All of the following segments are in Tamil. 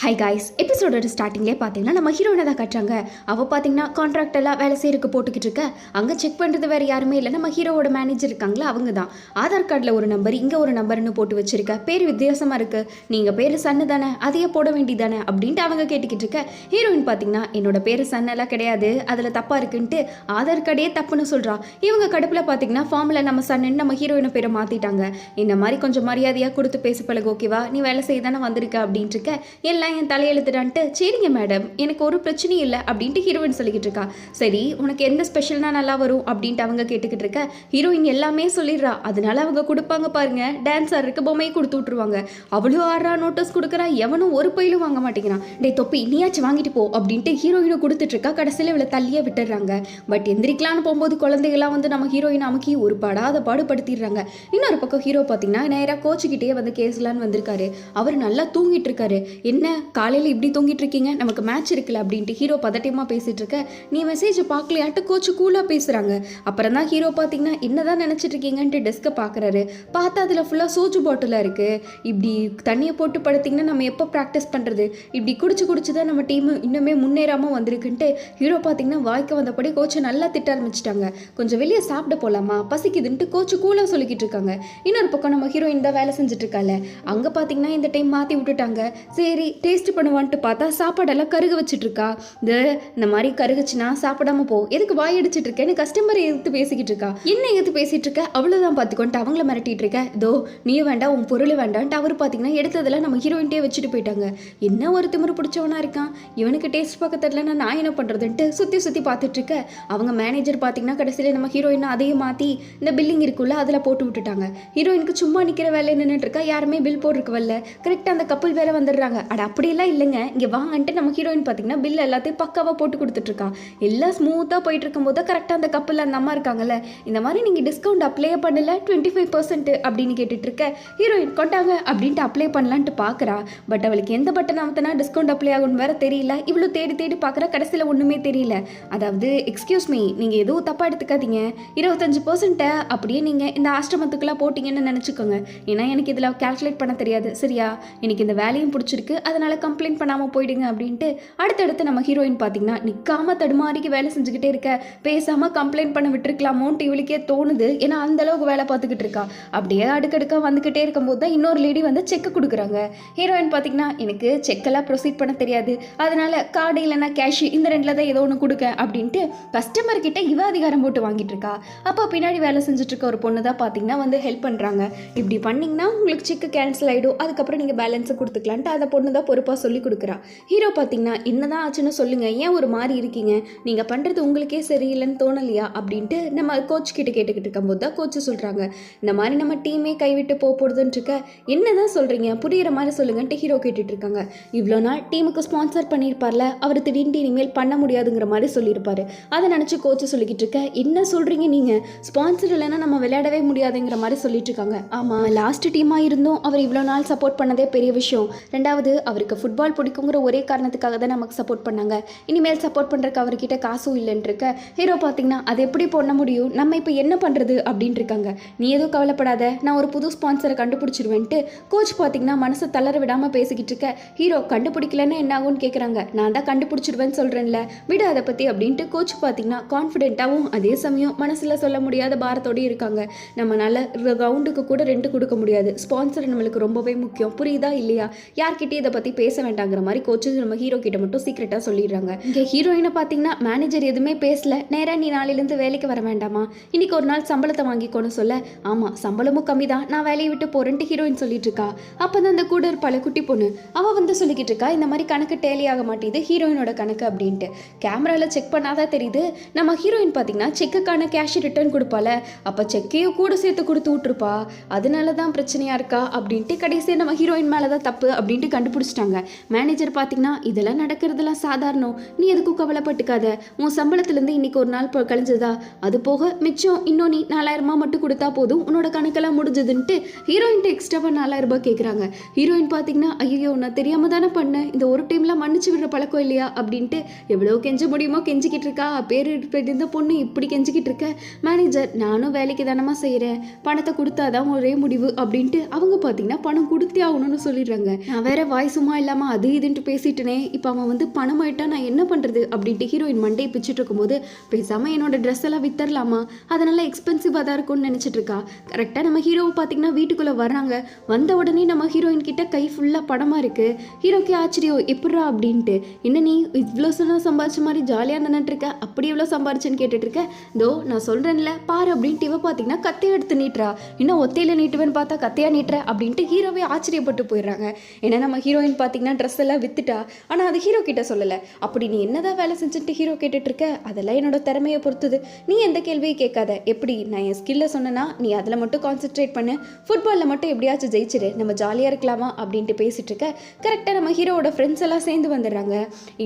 ஹை காய்ஸ், எபிசோடோட ஸ்டார்டிங்லேயே பார்த்தீங்கன்னா நம்ம ஹீரோயினை தான் காட்டுறாங்க. அவள் பார்த்தீங்கன்னா கான்ட்ராக்ட் எல்லாம் வேலை செய்யறதுக்கு போட்டுக்கிட்டு இருக்க. அங்கே செக் பண்ணுறது வேறு யாருமே இல்லை, நம்ம ஹீரோவோட மேனேஜர் இருக்காங்களா அவங்க தான். ஆதார் கார்டில் ஒரு நம்பர், இங்கே ஒரு நம்பர்னு போட்டு வச்சிருக்க. பேர் வித்தியாசமாக இருக்குது, நீங்கள் பேர் சன்னு தானே, அதையே போட வேண்டியதானே அப்படின்ட்டு அவங்க கேட்டுக்கிட்டு இருக்க. ஹீரோயின் பார்த்தீங்கன்னா என்னோட பேர் சன்னெல்லாம் கிடையாது, அதில் தப்பாக இருக்குன்ட்டு ஆதார் கார்டே தப்புன்னு சொல்கிறா. இவங்க கடுப்பில் பார்த்தீங்கன்னா ஃபார்மில் நம்ம சன்னு நம்ம ஹீரோயினை பேரை மாற்றிட்டாங்க. இந்த மாதிரி கொஞ்சம் மரியாதையாக கொடுத்து பேச பழகு, ஓகேவா, நீ வேலை செய்ய தானே வந்திருக்க அப்படின்ட்டு இருக்க. எல்லாம் என் தலையெழுத்துடான்ட்டு சரிங்க மேடம், எனக்கு ஒரு பிரச்சனையும் இல்லை அப்படின்ட்டு ஹீரோயின் சொல்லிக்கிட்டு இருக்கா. சரி, உனக்கு எந்த ஸ்பெஷல்னா நல்லா வரும் அப்படின்ட்டு அவங்க கேட்டுக்கிட்டு இருக்க. ஹீரோயின் எல்லாமே சொல்லிடுறா. அதனால அவங்க கொடுப்பாங்க பாருங்க, டான்ஸ் ஆடுறதுக்கு பொம்மையை கொடுத்து விட்டுருவாங்க. அவ்வளோ ஆடுறா, நோட்டீஸ் கொடுக்குறா, எவனும் ஒரு பயிலும் வாங்க மாட்டேங்கிறான். டே தொப்பி, நீயாச்சும் வாங்கிட்டு போ அப்படின்ட்டு ஹீரோயினை கொடுத்துட்டு இருக்கா. கடைசியில் இவளை தள்ளியே விட்டுடுறாங்க. பட் எந்திரிக்கலான்னு போகும்போது குழந்தைகளாம் வந்து நம்ம ஹீரோயின் அமுக்கி ஒரு படாத பாடுபடுத்திடுறாங்க. இன்னொரு பக்கம் ஹீரோ பார்த்தீங்கன்னா நேராக கோச்சுக்கிட்டே வந்து கேஸ்லான்னு வந்திருக்காரு. அவர் நல்லா தூங்கிட்டு இருக்காரு. என்ன காலையில் இப்படி தூங்கிட்டு இருக்கீங்க, நமக்கு மேட்ச் இருக்குல்ல அப்படின்ட்டு ஹீரோ பதட்டமாக பேசிட்டு இருக்க. நீ மெசேஜ் பார்க்கலையாட்டு கோச்சு கூலாக பேசுகிறாங்க. அப்புறம் தான் ஹீரோ பார்த்தீங்கன்னா என்னதான் நினச்சிட்டு இருக்கீங்கன்ட்டு டெஸ்க்கை பார்க்குறாரு. பார்த்தா அதில் ஃபுல்லாக சோஜு பாட்டிலாக இருக்குது. இப்படி தண்ணியை போட்டு படுத்திங்கன்னா நம்ம எப்போ ப்ராக்டிஸ் பண்ணுறது, இப்படி குடிச்சு தான் நம்ம டீமு இன்னுமே முன்னேறாமல் வந்திருக்குன்ட்டு ஹீரோ பார்த்தீங்கன்னா வாய்க்கு வந்தபடி கோச்சை நல்லா திட்ட ஆரம்பிச்சிட்டாங்க. கொஞ்சம் வெளியே சாப்பிட போகலாமா, பசிக்குதுன்ட்டு கோச்சு கூலாக சொல்லிக்கிட்டு இருக்காங்க. இன்னொரு பக்கம் நம்ம ஹீரோயின் தான் வேலை செஞ்சுட்டு இருக்கால. அங்கே பார்த்தீங்கன்னா இந்த டைம் மாற்றி விட்டுட்டாங்க. சரி டேஸ்ட் பண்ணுவான்ட்டு பார்த்தா சாப்பாடெல்லாம் கருக வச்சுட்டு இருக்கா. இந்த மாதிரி கருகுச்சுன்னா சாப்பிடாம போ, எதுக்கு வாய் அடிச்சிட்டு இருக்கேன்னு கஸ்டமரை எதிர்த்து பேசிக்கிட்டு இருக்கா. என்ன எதிர்த்து பேசிட்டு இருக்க, அவ்வளோதான் பார்த்துக்கொண்டு அவங்கள மிரட்டிட்டு இருக்க. இதோ நீயும் வேண்டாம், உன் பொருள் வேண்டான்ட்டு அவர் பார்த்தீங்கன்னா எடுத்ததெல்லாம் நம்ம ஹீரோயின்ட்டே வச்சுட்டு போயிட்டாங்க. என்ன ஒரு திமிரு பிடிச்சவனா இருக்கான், இவனுக்கு டேஸ்ட் பார்க்க தெரியலன்னா நான் என்ன பண்ணுறதுன்ட்டு சுற்றி பார்த்துட்டு இருக்க. அவங்க மேனேஜர் பார்த்தீங்கன்னா கடைசியில் நம்ம ஹீரோயினை அதையும் மாற்றி இந்த பில்லிங் இருக்குல்ல அதில் போட்டு விட்டுட்டாங்க. ஹீரோயினுக்கு சும்மா நிற்கிற வேலை நின்றுட்டு இருக்கா. யாருமே பில் போட்டிருக்க வரல. கரெக்டாக அந்த கப்பல் வேற வந்துடுறாங்க. அட அப்படியெல்லாம் இல்லைங்க, இங்கே வாங்கன்ட்டு நம்ம ஹீரோயின் பார்த்தீங்கன்னா பில் எல்லாத்தையும் பக்காவாக போட்டு கொடுத்துட்ருக்கா. எல்லாம் ஸ்மூத்தாக போயிட்டு இருக்கும்போது கரெக்டாக அந்த கப்பலில் அந்த அம்மா இருக்காங்கல்ல, இந்த மாதிரி நீங்கள் டிஸ்கவுண்ட் அப்ளை பண்ணல 25% அப்படின்னு கேட்டுட்டு இருக்க. ஹீரோயின் கொண்டாங்க அப்படின்ட்டு அப்ளை பண்ணலான்ட்டு பார்க்குறா. பட் அவளுக்கு எந்த பட்டன் அமுத்தினா டிஸ்கவுண்ட் அப்ளை ஆகும்னு வேற தெரியல. இவ்வளோ தேடி பார்க்குற, கடைசியில் ஒன்றுமே தெரியல. அதாவது எக்ஸ்கியூஸ் மீ, நீங்கள் எதுவும் தப்பாக எடுத்துக்காதீங்க, 25% அப்படியே நீங்கள் இந்த ஆசிரமத்துக்குலாம் போட்டிங்கன்னு நினச்சிக்கோங்க. ஏன்னா எனக்கு இதில் கால்குலேட் பண்ண தெரியாது, சரியா? எனக்கு இந்த வேலையும் பிடிச்சிருக்கு, அதனால் கம்ப்ளைண்ட் பண்ணாமல் போயிடுங்க அப்படின்ட்டு அடுத்தடுத்து நம்ம ஹீரோயின் பார்த்தீங்கன்னா நிற்காம தடுமாறிக்கு வேலை செஞ்சுக்கிட்டே இருக்க. பேசாமல் கம்ப்ளைண்ட் பண்ண விட்டுருக்கலாமோன்ட்டு இவளுக்கே தோணுது. ஏன்னா அந்தளவுக்கு வேலை பார்த்துக்கிட்டு இருக்கா. அப்படியே அடுக்கடுக்காக வந்துக்கிட்டே இருக்கும்போது தான் இன்னொரு லேடி வந்து செக்கு கொடுக்குறாங்க. ஹீரோயின் பார்த்தீங்கன்னா எனக்கு செக்கெல்லாம் ப்ரொசீட் பண்ண தெரியாது, அதனால கார்டு இல்லைன்னா கேஷ் இந்த ரெண்டில் தான் ஏதோ ஒன்று கொடுக்க அப்படின்ட்டு கஸ்டமர்கிட்ட இவ அதிகாரம் போட்டு வாங்கிட்டு இருக்கா. அப்போ பின்னாடி வேலை செஞ்சுட்டு இருக்க ஒரு பொண்ணு தான் பார்த்தீங்கன்னா வந்து ஹெல்ப் பண்ணுறாங்க. இப்படி பண்ணிங்கன்னா உங்களுக்கு செக்கு கேன்சல் ஆகிடும், அதுக்கப்புறம் நீங்கள் பேலன்ஸை கொடுத்துக்கலான்ட்டு அதை பொண்ணு தான் பொறுப்பாக சொல்லி கொடுக்குறா. ஹீரோ பார்த்தீங்கன்னா என்னதான் ஆச்சுன்னு சொல்லுங்க, ஏன் ஒரு மாதிரி இருக்கீங்க, நீங்கள் பண்ணுறது உங்களுக்கே சரியில்லைன்னு தோணலையா அப்படின்ட்டு நம்ம கோச் கிட்ட கேட்டுக்கிட்டு இருக்கும்போது தான் கோச்சு சொல்கிறாங்க, இந்த மாதிரி நம்ம டீமே கைவிட்டு போகிறதுன்னு இருக்க. என்னதான் சொல்கிறீங்க, புரியிற மாதிரி சொல்லுங்கன்ட்டு ஹீரோ கேட்டுட்டு இருக்காங்க. இவ்வளோ நாள் டீமுக்கு ஸ்பான்சர் பண்ணியிருப்பார்ல, அவர் திடீர்னு இனிமேல் பண்ண முடியாதுங்கிற மாதிரி சொல்லியிருப்பாரு. அதை நினச்சி கோச்சு சொல்லிக்கிட்டு இருக்க. என்ன சொல்கிறீங்க நீங்கள், ஸ்பான்சர் இல்லைன்னா நம்ம விளையாடவே முடியாதுங்கிற மாதிரி சொல்லிட்டு இருக்காங்க. ஆமாம், லாஸ்ட் டீமாக இருந்தும் அவர் இவ்வளோ நாள் சப்போர்ட் பண்ணதே பெரிய விஷயம். ரெண்டாவது அவருக்கு ஃபுட்பால் பிடிக்குங்கிற ஒரே காரணத்துக்காக தான் நமக்கு சப்போர்ட் பண்ணாங்க. இனிமேல் சப்போர்ட் பண்ணுறக்கு அவர்கிட்ட காசும் இல்லைன்னு இருக்க. ஹீரோ பார்த்தீங்கன்னா அது எப்படி பண்ண முடியும், நம்ம இப்போ என்ன பண்ணுறது அப்படின்ட்டு இருக்காங்க. நீ எதுவும் கவலைப்படாத, நான் ஒரு புது ஸ்பான்சரை கண்டுபிடிச்சிருவேன்ட்டு கோச் பார்த்தீங்கன்னா மனசை தளர விடாமல் பேசிக்கிட்டு இருக்க. ஹீரோ கண்டுபிடிக்கலன்னா என்ன ஆகும்னு கேட்குறாங்க. நான் தான் கண்டுபிடிச்சிருவேன்னு சொல்கிறேன்ல, விடு அதை பற்றி அப்படின்ட்டு கோச் பார்த்தீங்கன்னா கான்ஃபிடென்ட்டாகவும் அதே சமயம் மனசில் சொல்ல முடியாத பாரத்தோடு இருக்காங்க. நம்மளால ரவுண்டுக்கு கூட ரெண்டு கொடுக்க முடியாது, ஸ்பான்சர் நம்மளுக்கு ரொம்பவே முக்கியம், புரியுதா இல்லையா, யார்கிட்டயும் இதை பற்றி பேச வேண்டாங்கிற மாதிரி கோச்சு நம்ம ஹீரோ கிட்ட மட்டும் சீக்கிரட்டாக சொல்லிடுறாங்க. இங்கே ஹீரோயினை பார்த்தீங்கன்னா மேனேஜர் எதுவுமே பேசல. நேராக நீ நாளையிலேருந்து வேலைக்கு வர வேண்டாமா, இன்னைக்கு ஒரு நாள் சம்பளத்தை வாங்கிக்கோன்னு சொல்ல, ஆமாம் சம்பளமும் கம்மி தான், நான் வேலையை விட்டு போகிறேன்ட்டு ஹீரோயின் சொல்லிட்டு இருக்கா. அப்போ தான் அந்த கூட இருப்பாள் குட்டி பொண்ணு, அவள் வந்து சொல்லிக்கிட்டு இருக்கா, இந்த மாதிரி கணக்கு டேலி ஆக மாட்டேது ஹீரோயினோட கணக்கு அப்படின்ட்டு. கேமராவில் செக் பண்ணாதான் தெரியுது நம்ம ஹீரோயின் பார்த்தீங்கன்னா செக்குக்கான கேஷ் ரிட்டர்ன் கொடுப்பால, அப்போ செக்கையும் கூட சேர்த்து கொடுத்து விட்டுருப்பா, அதனால தான் பிரச்சனையாக இருக்கா அப்படின்ட்டு கடைசியாக நம்ம ஹீரோயின் மேலே தான் தப்பு அப்படின்ட்டு கண்டுபிடிச்சிட்டாங்க. மேனேஜர் பார்த்தீங்கன்னா இதெல்லாம் நடக்கிறதுலாம் சாதாரணம், நீ எதுக்கும் கவலைப்பட்டுக்காத, உன் சம்பளத்துலேருந்து இன்னைக்கு ஒரு நாள் கழிஞ்சதா, அது போக மிச்சம் இன்னும் நீ 4000 மட்டும் கொடுத்தா போதும், உன்னோட கணக்கெல்லாம் முடிஞ்சதுன்ட்டு ஹீரோயின்ட்டு எக்ஸ்ட்ராவாக 4000 கேட்குறாங்க. ஹீரோயின் பார்த்தீங்கன்னா ஐயோ நான் தெரியாமல் தானே பண்ணேன், இந்த ஒரு டைம்லாம் மன்னிச்சு விடுற பழக்கம் இல்லையா அப்படின்ட்டு எவ்வளோ கெஞ்ச முடியுமோ கெஞ்சிக்கிட்டு இருக்கா. பேர் இருந்த பொண்ணு இப்படி கெஞ்சிக்கிட்டு இருக்க. மேனேஜர் நானும் வேலைக்கு தானமாக செய்கிறேன், பணத்தை கொடுத்தாதான் ஒரே முடிவு அப்படின்ட்டு அவங்க பார்த்தீங்கன்னா பணம் கொடுத்தே ஆகணும்னு சொல்லிடுறாங்க. நான் வேற வாய் சும்மா சும்மா இல்லாமல் அது இதுன்ட்டு பேசிட்டுனே இப்போ அவன் வந்து பணம் ஆயிட்டா நான் என்ன பண்ணுறது அப்படின்ட்டு ஹீரோயின் மண்டே பிச்சுட்டு இருக்கும்போது பேசாமல் என்னோட ட்ரெஸ் எல்லாம் வித்தரலாமா, அதனால எக்ஸ்பென்சிவாக தான் இருக்கும்னு நினச்சிட்டு இருக்கா. கரெக்டாக நம்ம ஹீரோவை பார்த்தீங்கன்னா வீட்டுக்குள்ளே வர்றாங்க. வந்த உடனே நம்ம ஹீரோயின் கிட்ட கை ஃபுல்லாக படமாக இருக்குது. ஹீரோக்கே ஆச்சரியம், எப்பட்றா அப்படின்ட்டு. என்ன நீ இவ்வளோ சொன்னால் சம்பாரிச்ச மாதிரி ஜாலியாக நின்றுட்டு இருக்க, அப்படி எவ்வளோ சம்பாரிச்சேன்னு கேட்டுட்டு இருக்க. தோ நான் சொல்கிறேன்ல பாரு அப்படின்ட்டு இவ பார்த்தீங்கன்னா கத்தையை எடுத்து நீட்டுறா. இன்னும் ஒத்தையில் நீட்டுவேன்னு பார்த்தா கத்தையாக நீட்டுற அப்படின்ட்டு ஹீரோவே ஆச்சரியப்பட்டு போயிடுறாங்க. ஏன்னா நம்ம ஹீரோயின் பார்த்தீங்கன்னா ட்ரெஸ் எல்லாம் வித்துட்டா. ஆனால் அது ஹீரோ கிட்ட சொல்லலை. அப்படி நீ என்னதான் வேலை செஞ்சுட்டு ஹீரோ கேட்டுட்டு இருக்க, அதெல்லாம் என்னோட திறமையை பொறுத்தது, நீ எந்த கேள்வியும் கேட்காத. எப்படி நான் என் ஸ்கில்ல சொன்னேன்னா நீ அதில் மட்டும் கான்சென்ட்ரேட் பண்ணு, ஃபுட்பாலில் மட்டும் எப்படியாச்சும் ஜெயிச்சிரு, நம்ம ஜாலியாக இருக்கலாமா அப்படின்ட்டு பேசிட்டு இருக்க. கரெக்டாக நம்ம ஹீரோவோட ஃப்ரெண்ட்ஸ் எல்லாம் சேர்ந்து வந்துடுறாங்க.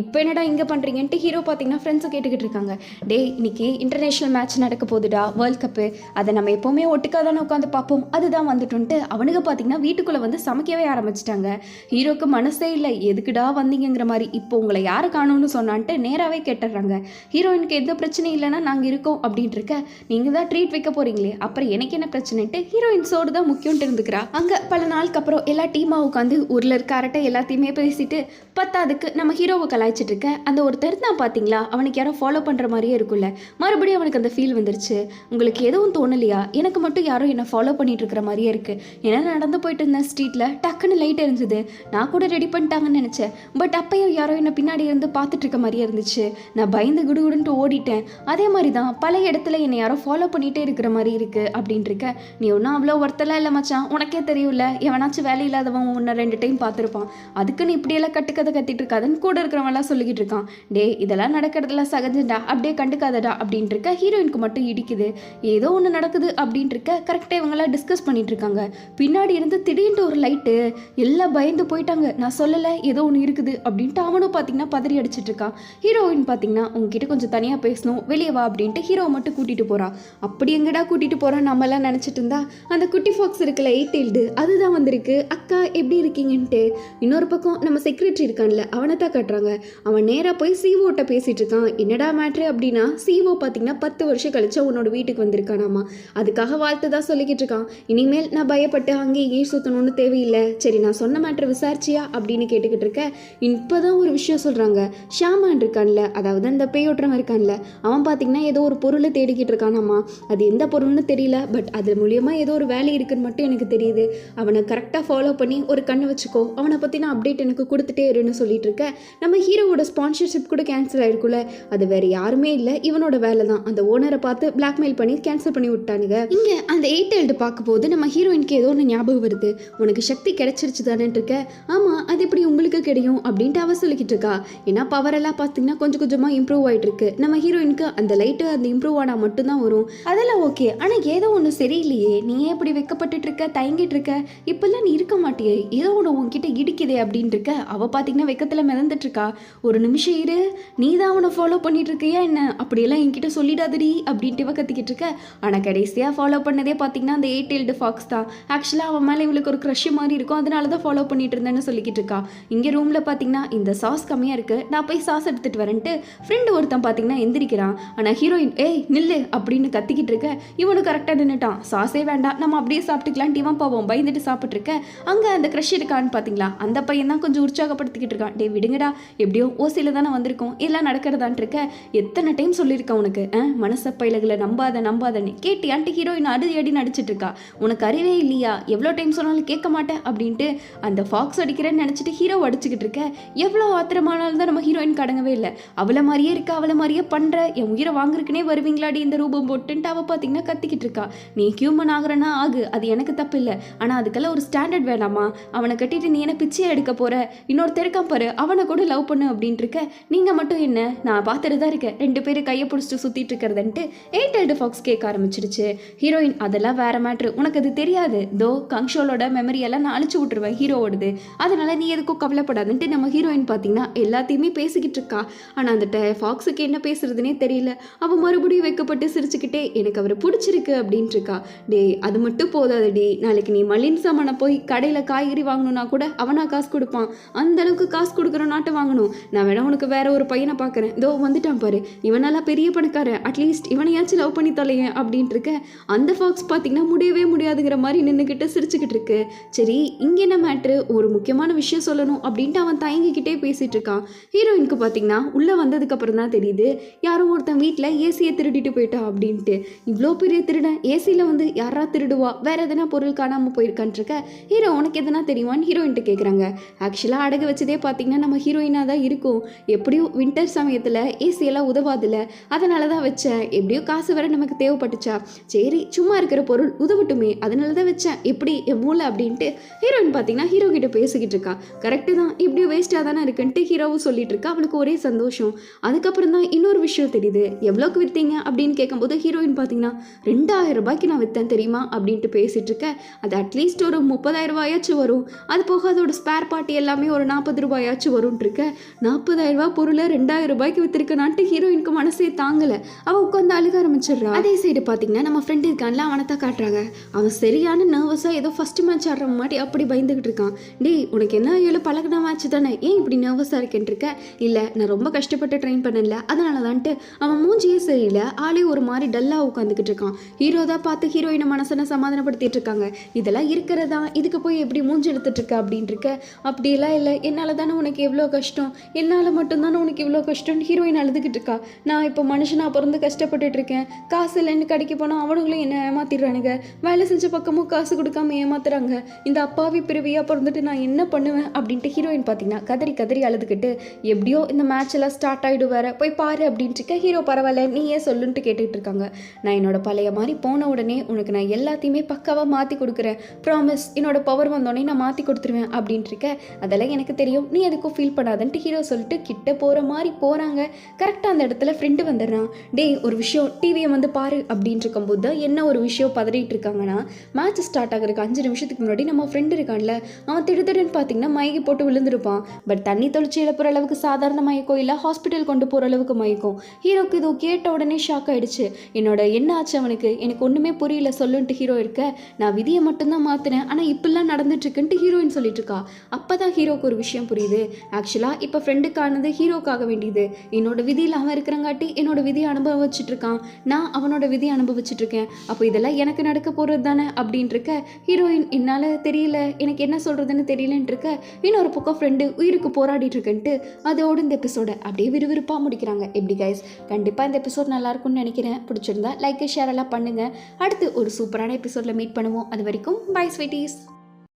இப்போ என்னடா இங்கே பண்ணுறீங்கன்ட்டு ஹீரோ பார்த்தீங்கன்னா ஃப்ரெண்ட்ஸை கேட்டுக்கிட்டு இருக்காங்க. டே இன்னைக்கு இன்டர்நேஷ்னல் மேட்ச் நடக்க போகுதுடா, வேர்ல்ட் கப்பு, அதை நம்ம எப்போவுமே ஒட்டுக்காதானே உட்காந்து பார்ப்போம், அதுதான் வந்துட்டுன்ட்டு அவனுங்க பார்த்தீங்கன்னா வீட்டுக்குள்ளே வந்து சமைக்கவே ஆரம்பிச்சிட்டாங்க. ஹீரோக்கு மனசே இல்லை, எதுக்குடா வந்தீங்கிற மாதிரி. இப்போ உங்களை யாரை காணும்னு சொன்னான்ட்டு நேராகவே கேட்டுடுறாங்க. ஹீரோயினுக்கு எந்த பிரச்சனையும் இல்லைன்னா நாங்கள் இருக்கோம் அப்படின்ட்டு இருக்க. நீங்கள் தான் ட்ரீட் வைக்க போகிறீங்களே, அப்புறம் எனக்கு என்ன பிரச்சனைட்டு ஹீரோயின் சோடு தான் முக்கியம்ட்டு இருந்துக்கிறா. அங்கே பல நாளுக்கு அப்புறம் எல்லா டீமாக உட்காந்து ஊரில் இருக்க அரட்டை எல்லாத்தையுமே பேசிட்டு பத்தாதுக்கு நம்ம ஹீரோவை கலாய்ச்சிட்டு இருக்க. அந்த ஒருத்தர் தான் பார்த்தீங்களா, அவனுக்கு யாரோ ஃபாலோ பண்ணுற மாதிரியே இருக்குல்ல, மறுபடியும் அவனுக்கு அந்த ஃபீல் வந்துருச்சு. உங்களுக்கு எதுவும் தோணலையா, எனக்கு மட்டும் யாரோ என்னை ஃபாலோ பண்ணிட்டு இருக்கிற மாதிரியே இருக்குது. ஏன்னா நடந்து போயிட்டு இருந்தேன் ஸ்ட்ரீட்டில், டக்குன்னு லைட் எரிஞ்சுது, நான் கூட ரெடி பண்ணிட்டாங்கன்னு நினச்சேன். பட் அப்பையும் யாரோ என்னை பின்னாடி இருந்து பார்த்துட்டு இருக்க மாதிரியே இருந்துச்சு. நான் பயந்து குடுகுடுன்ட்டு ஓடிட்டேன். அதே மாதிரி தான் பல இடத்துல என்னை யாரோ ஃபாலோ பண்ணிகிட்டே இருக்கிற மாதிரி இருக்குது அப்படின்ட்டு இருக்க. நீ ஒன்றும் அவ்வளோ ஒருத்தலாம் இல்லை மச்சான், உனக்கே தெரியும்ல, எவனாச்சும் வேலை இல்லாதவன் உன்னை 2 டைம் பார்த்துருப்பான், அதுக்குன்னு இப்படியெல்லாம் கட்டுக்கதை கத்திட்டு இருக்காதுன்னு கூட இருக்கிறவங்களாம் சொல்லிக்கிட்டு இருக்கான். டே இதெல்லாம் நடக்கிறதுலாம் சகஜண்டா, அப்படியே கண்டுக்காதடா அப்படின்ட்டு இருக்க. ஹீரோயினுக்கு மட்டும் இடிக்குது, ஏதோ ஒன்று நடக்குது அப்படின்ட்டு இருக்க. கரெக்டாக இவங்களாம் டிஸ்கஸ் பண்ணிட்டு இருக்காங்க. பின்னாடி இருந்து திடீர்னு ஒரு லைட்டு, எல்லாம் பயந்து போயிட்டாங்க. நான் சொல்லலை ஏதோ ஒன்று இருக்குது அப்படின்ட்டு அவனும் பார்த்தீங்கன்னா பதறி அடிச்சிட்டு இருக்கான். ஹீரோயின் பார்த்தீங்கன்னா உங்ககிட்ட கொஞ்சம் தனியாக பேசணும், வெளியே வா அப்படின்ட்டு ஹீரோவை மட்டும் கூட்டிகிட்டு போகிறா. அப்படி எங்கடா கூட்டிகிட்டு போகிறான் நம்மலாம் நினச்சிட்டு இருந்தா, அந்த குட்டி ஃபாக்ஸ் இருக்குல்ல 8 அதுதான் வந்திருக்கு. அக்கா எப்படி இருக்கீங்கன்ட்டு. இன்னொரு பக்கம் நம்ம செக்ரட்டரி இருக்கான்ல அவனை தான் கட்டுறாங்க. அவன் நேராக போய் சிஓட்ட பேசிகிட்டு இருக்கான். என்னடா மேட்ரு அப்படின்னா, சிஓ பார்த்தீங்கன்னா 10 வருஷம் கழிச்சு உன்னோட வீட்டுக்கு வந்திருக்கானாமா, அதுக்காக வாழ்த்து தான் சொல்லிக்கிட்டு இருக்கான். இனிமேல் நான் பயப்பட்டு அங்கே இங்கேயும் சுற்றணும்னு தேவையில்லை. சரி நான் சொன்ன மேட்ரு விசாரிச்சியா அப்படின்னு கேட்டுக்கிட்டு இருக்க. இப்போதான் ஒரு விஷயம் சொல்கிறாங்க. ஷாமான் இருக்கான்ல, அதாவது அந்த பேயோட்டுறவன் இருக்கான்ல, அவன் பார்த்தீங்கன்னா ஏதோ ஒரு பொருளை தேடிக்கிட்டு இருக்கானாமா. அது எந்த பொருள்னு தெரியல, பட் அது மூலியமாக ஏதோ ஒரு வேலை இருக்குன்னு மட்டும் எனக்கு தெரியுது. அவனை கரெக்டாக ஃபாலோ பண்ணி ஒரு கண்ணு வச்சுக்கோ, அவனை பற்றின அப்டேட் எனக்கு கொடுத்துட்டே இருன்னு சொல்லிட்டு இருக்க. நம்ம ஹீரோவோட ஸ்பான்சர்ஷிப் கூட கேன்சல் ஆயிருக்குல்ல, அது வேற யாருமே இல்லை, இவனோட வேலை தான். அந்த ஓனரை பார்த்து பிளாக்மெயில் பண்ணி கேன்சல் பண்ணி விட்டானுங்க. இங்கே அந்த 8 பார்க்கும்போது நம்ம ஹீரோயினுக்கு ஏதோ ஒன்று ஞாபகம் வருது. உனக்கு சக்தி கிடைச்சிருச்சு தானேன்னு இருக்க. ஆமாம் அது எப்படி உங்களுக்கு கிடைக்கும் அப்படின்ட்டு அவ சொல்லிக்கிட்டு இருக்கா. ஏன்னா பவர் எல்லாம் பார்த்தீங்கன்னா கொஞ்சம் கொஞ்சமாக இம்ப்ரூவ் ஆகிட்டு இருக்கு. நம்ம ஹீரோயினுக்கு அந்த லைட்டு அந்த இம்ப்ரூவ் ஆனால் மட்டும்தான் வரும். அதெல்லாம் ஓகே, ஆனால் ஏதோ ஒன்று சரியில்லையே, நீ ஏன் இப்படி வெக்கப்பட்டு இருக்க, தயங்கிட்டு இருக்க, இப்பெல்லாம் நீ இருக்க மாட்டியே, ஏதோ ஒன்று உன்கிட்ட இடிக்குதே அப்படின்ட்டு இருக்க. அவள் பார்த்தீங்கன்னா வெக்கத்தில் மிதந்துட்டு இருக்கா. ஒரு நிமிஷம் இரு, நீ தான் அவனை ஃபாலோ பண்ணிட்டு இருக்கியா என்ன, அப்படியெல்லாம் என்கிட்ட சொல்லிடாதடி அப்படின்ட்டு இவ கத்திக்கிட்டு இருக்க. ஆனால் கடைசியாக ஃபாலோ பண்ணதே பார்த்தீங்கன்னா அந்த 8 ஃபாக்ஸ் தான். ஆக்சுவலாக அவன் மேலே இவளுக்கு ஒரு க்ரஷ் மாதிரி இருக்கும், அதனால தான் ஃபாலோ பண்ணிட்டு இருந்தேன்னு சொல்லிக்கிட்டு இருக்கா. இங்கே ரூமில் பார்த்தீங்கன்னா இந்த சாஸ் கம்மியாக இருக்குது, நான் போய் சாஸ் எடுத்துகிட்டு வரேன்ட்டு ஃப்ரெண்டு ஒருத்தன் பார்த்தீங்கன்னா எந்திரிக்கிறான். ஆனால் ஹீரோயின் ஏய் நில்லு அப்படின்னு கத்திக்கிட்டு இருக்க. இவனு கரெக்டாக நின்றுட்டான். சாஸே வேண்டாம் நம்ம அப்படியே சாப்பிட்டுக்கலான்ட்டு இவன் பாவம் பயந்துட்டு சாப்பிட்டு இருக்க. அங்கே அந்த க்ரஷ் இருக்கான்னு பார்த்தீங்களா, அந்த பையன் தான் கொஞ்சம் உற்சாகப்படுத்திக்கிட்டு இருக்கான். டே விடுங்கடா, எப்படியோ ஓசியில் தானே வந்திருக்கோம், எல்லாம் நடக்கிறதான் இருக்க. எத்தனை டைம் சொல்லியிருக்கேன் உனக்கு, மனச பையல்களை நம்பாதன்னு கேட்டியான்ட்டு ஹீரோயின் அடி நடிச்சிட்டு இருக்கா. உனக்கு அறிவே இல்லையா, எவ்வளோ டைம் சொன்னாலும் கேட்க மாட்டேன் அப்படின்ட்டு அந்த ஃபாக்ஸ் அடிக்கிறேன்னு நினச்சிட்டு ஹீரோ அடிச்சுக்கிட்டு இருக்க. எவ்வளோ ஆத்திரமானாலும் தான் நம்ம ஹீரோயின் கடங்கவே இல்லை. அவளை மாதிரியே இருக்க, அவளை மாதிரியே பண்ணுற, என் உயிரை வாங்குறதுக்குனே வருவீங்களாடி இந்த ரூபம் போட்டுன்ட்டு அவள் பார்த்தீங்கன்னா கத்திக்கிட்டு இருக்கா. நீ ஹியூமன் ஆகுறனா ஆகு, அது எனக்கு தப்பு இல்லை, ஆனால் அதுக்கெல்லாம் ஒரு ஸ்டாண்டர்ட் வேணாமா. அவனை கட்டிட்டு நீ என்ன பிச்சையை எடுக்க போகிற, இன்னொருத்தர் இருக்கான் பாரு அவனை கூட லவ் பண்ணு அப்படின்ட்டு இருக்க. நீங்கள் மட்டும் என்ன, நான் பார்த்துட்டு தான் இருக்கேன் 2 பேரும் கையை பிடிச்சிட்டு சுற்றிட்டு இருக்கிறதுன்ட்டு 8 ஃபாக்ஸ் கேட்க ஆரம்பிச்சிடுச்சு. ஹீரோயின் அதெல்லாம் வேற மேட்ரு, உனக்கு அது தெரியாது, தோ கங்ஷோலோட மெமரியெல்லாம் நான் அழிச்சு விட்டுருவேன் ஹீரோவோடது, அதனால நீ எதுக்கும் கவலைப்படாதுன்ட்டு நம்ம ஹீரோயின் பார்த்தீங்கன்னா எல்லாத்தையுமே பேசிக்கிட்டு இருக்கா. ஆனால் அந்த ஃபாக்ஸுக்கு என்ன பேசுறதுனே தெரியல. அவன் மறுபடியும் வைக்கப்பட்டு சிரிச்சுக்கிட்டே எனக்கு அவரை பிடிச்சிருக்கு அப்படின்ட்டு இருக்கா. டே அது மட்டும் போதாதடி, நாளைக்கு நீ மல்லின் சாமானை போய் கடையில் காய்கறி வாங்கணும்னா கூட அவனா காசு கொடுப்பான், அந்த அளவுக்கு காசு கொடுக்குற நாட்டை வாங்கணும். நான் வேணா உனக்கு வேற ஒரு பையனை பார்க்குறேன், இதோ வந்துட்டான் பாரு, இவனெல்லாம் பெரிய பணக்காரன், அட்லீஸ்ட் இவனையாச்சும் லவ் பண்ணி தொலையேன் அப்படின்ட்டு இருக்க. அந்த ஃபாக்ஸ் பார்த்தீங்கன்னா முடியவே முடியாதுங்கிற மாதிரி நின்றுக்கிட்டு சிரிச்சுக்கிட்டு இருக்கு. சரி இங்கே என்ன மேட்ரு, ஒரு முக்கியமான விஷயம் சொல்லணும் அப்படின்ட்டு அவன் தயங்கிக்கிட்டே பேசிகிட்டு இருக்கான். ஹீரோயினுக்கு பார்த்தீங்கன்னா உள்ளே வந்ததுக்கப்புறம் தான் தெரியுது யாரோ ஒருத்தன் வீட்டில் ஏசியை திருடிட்டு போயிட்டான் அப்படின்ட்டு. இவ்வளோ பெரிய திருடன் ஏசியில் வந்து யாரா திருடுவா, வேற எதனா பொருள் காணாமல் போயிருக்கான் இருக்க. ஹீரோ உனக்கு எதனா தெரியுமான்னு ஹீரோயின்ட்டு கேட்குறாங்க. ஆக்சுவலாக அடகு வச்சதே பார்த்தீங்கன்னா நம்ம ஹீரோயினாக தான் இருக்கும். எப்படியும் வின்டர் சமயத்தில் ஏசியெல்லாம் உதவாதில்ல, அதனால தான் வச்சேன். எப்படியோ காசு வேற நமக்கு தேவைப்பட்டுச்சா, சரி சும்மா இருக்கிற பொருள் உதவட்டுமே, அதனால தான் வச்சேன், எப்படி என் மூளை அப்படின்ட்டு ஹீரோயின் பார்த்தீங்கன்னா ஹீரோ கிட்ட பேசிக்கிட்டு இருக்கா. கரெக்டு தான், இப்படியோ வேஸ்ட்டாக தானே இருக்குன்ட்டு ஹீரோவும் சொல்லிட்டு இருக்கா. அவளுக்கு ஒரே சந்தோஷம். அதுக்கப்புறம் தான் இன்னொரு விஷயம் தெரியுது. எவ்வளோக்கு விற்றீங்க அப்படின்னு கேட்கும்போது ஹீரோயின் பார்த்தீங்கன்னா 2000 ரூபாய்க்கு நான் விற்றேன் தெரியுமா அப்படின்ட்டு பேசிட்டு இருக்கேன். அது அட்லீஸ்ட் ஒரு 30,000 ரூபாயாச்சும் வரும். அது போக அதோட ஸ்பேர் பார்ட்டி எல்லாமே ஒரு 40 ரூபாயாச்சும் வரும்னு இருக்க. 40,000 ரூபாய் பொருளை 2000 ரூபாய்க்கு வித்திருக்கனான்ட்டு ஹீரோயினுக்கு மனசே தாங்கலை. அவள் உட்காந்து அழுக ஆரம்பிச்சிடுறா. அதே சைடு பார்த்தீங்கன்னா நம்ம ஃப்ரெண்டு இருக்கான்ல, அவனை தான் காட்டுறாங்க. அவன் சரியான நர்வஸாக ஏதோ ஃபர்ஸ்ட் மேட்ச் ஆடுற மாதிரி அப்படி பயந்துக்கிட்டு இருக்கான். டேய் உனக்கு என்ன ஏழு பழகின மேட்ச் தானே, ஏன் இப்படி நர்வஸாக இருக்கேன் இருக்க. இல்லை நான் ரொம்ப கஷ்டப்பட்டு ட்ரெயின் பண்ணல அதனால தான்ட்டு அவன் மூஞ்சியே சரியில்லை, ஆளே ஒரு மாதிரி டல்லாக உட்காந்துக்கிட்டு இருக்கான். ஹீரோ தான் பார்த்து ஹீரோயினை மனசனை சமாதானப்படுத்திட்டு இருக்காங்க. இதெல்லாம் இருக்கிறதா, இதுக்கு போய் எப்படி மூஞ்சி எடுத்துட்டு இருக்க அப்படின்னு இருக்க. அப்படியெல்லாம் இல்லை, என்னால் தானே உனக்கு எவ்வளோ கஷ்டம், என்னால் மட்டும்தானே உனக்கு இவ்வளோ கஷ்டம்னு ஹீரோயின் அழுதுகிட்டு இருக்கா. நான் இப்போ மனுஷனாக பிறந்து கஷ்டப்பட்டுட்டு இருக்கேன், காசு இல்லைன்னு கடைக்கு போனால் அவனுங்களும் என்ன ஏமாத்திடுறானுங்க, வேலை செஞ்ச பக்கமும் காசு கொடுக்காம ஏமாத்துறாங்க, இந்த அப்பாவி பிறவியாக பிறந்துட்டு நான் என்ன பண்ணுவேன் அப்படின்ட்டு ஹீரோயின் பார்த்தீங்கன்னா கதறி கதறி அழுதுகிட்டு எப்படியோ இந்த மேட்ச் எல்லாம் ஸ்டார்ட் ஆகிடும் வேற போய் பாரு அப்படின்ட்டு இருக்க. ஹீரோ பரவாயில்ல நீ ஏன் சொல்லுன்ட்டு கேட்டுக்கிட்டு இருக்காங்க. நான் என்னோட பழைய மாதிரி போன உடனே உனக்கு நான் எல்லாத்தையுமே பக்காவாக மாற்றி கொடுக்குறேன், ப்ராமிஸ், என்னோட பவர் வந்தோடனே நான் மாற்றி கொடுத்துருவேன் அப்படின்ட்டு இருக்க. அதெல்லாம் எனக்கு தெரியும், நீ எதுக்கும் ஃபீல் பண்ணாதன்ட்டு ஹீரோ சொல்லிட்டு கிட்ட போகிற மாதிரி போகிறாங்க. கரெக்டாக அந்த இடத்துல ஃப்ரெண்டு வந்துடுறான். டேய் ஒரு விஷயம் டிவியை வந்து பாரு அப்படின்ட்டு இருக்கும்போது தான் என்ன ஒரு விஷயம் பதறிட்டு இருக்காங்கன்னா, மேட்ச் ஸ்டார்ட் ஆகிறதுக்கு 5 நிமிஷத்துக்கு முன்னாடி நம்ம ஃப்ரெண்டு இருக்கான்ல, அவன் திடுதிடுன்னு பார்த்தீங்கன்னா மயங்கி போட்டு விழுந்திருப்பான். பட் தண்ணி தொளிச்சு இழப்புற அளவுக்கு சாதாரண மயக்கம் இல்லை, ஹாஸ்பிட்டல் கொண்டு போகிற அளவுக்கு மயக்கம். ஹீரோக்கு இது கேட்ட உடனே ஷாக் ஆகிடுச்சு. என்னோட என்ன ஆச்சு அவனுக்கு, எனக்கு ஒன்றுமே புரியல சொல்லுன்ட்டு ஹீரோ இருக்க. நான் விதியை மட்டும்தான் மாற்றினேன், ஆனால் இப்படிலாம் நடந்துட்டு இருக்குன்ட்டு ஹீரோயின் சொல்லிட்டு இருக்கா. அப்போ தான் ஹீரோக்கு ஒரு விஷயம் புரியுது. ஆக்சுவலாக இப்போ ஃப்ரெண்டுக்கானது ஹீரோக்காக வேண்டியது. என்னோட விதியில் அவன் இருக்கிறங்காட்டி என்னோட விதியை அனுபவிச்சுட்டு இருக்கான், நான் அவனோட விதியை அனுபவிச்சுட்டு இருக்கேன். அப்போ இதெல்லாம் எனக்கு நடக்க போகிறது தானே அப்படின்ட்டு இருக்க. ஹீரோயின் என்னால் தெரியல, எனக்கு என்ன சொல்கிறதுன்னு தெரியலன்ட்டு இருக்க. இன்னொரு பக்கம் ஃப்ரெண்டு உயிருக்கு போராடிட்டு இருக்குன்ட்டு அதோடு இந்த எபிசோட அப்படியே விறுவிறுப்பாக முடிக்கிறாங்க. எப்படி கைஸ், கண்டிப்பாக இந்த எபிசோட் நல்லா இருக்கும்னு நினைக்கிறேன். பிடிச்சிருந்தா லைக் ஷேர் எல்லாம் பண்ணுங்கள். அடுத்து ஒரு சூப்பரான எபிசோடில் மீட் பண்ணுவோம். அது வரைக்கும் பை ஸ்வீட்டீஸ்.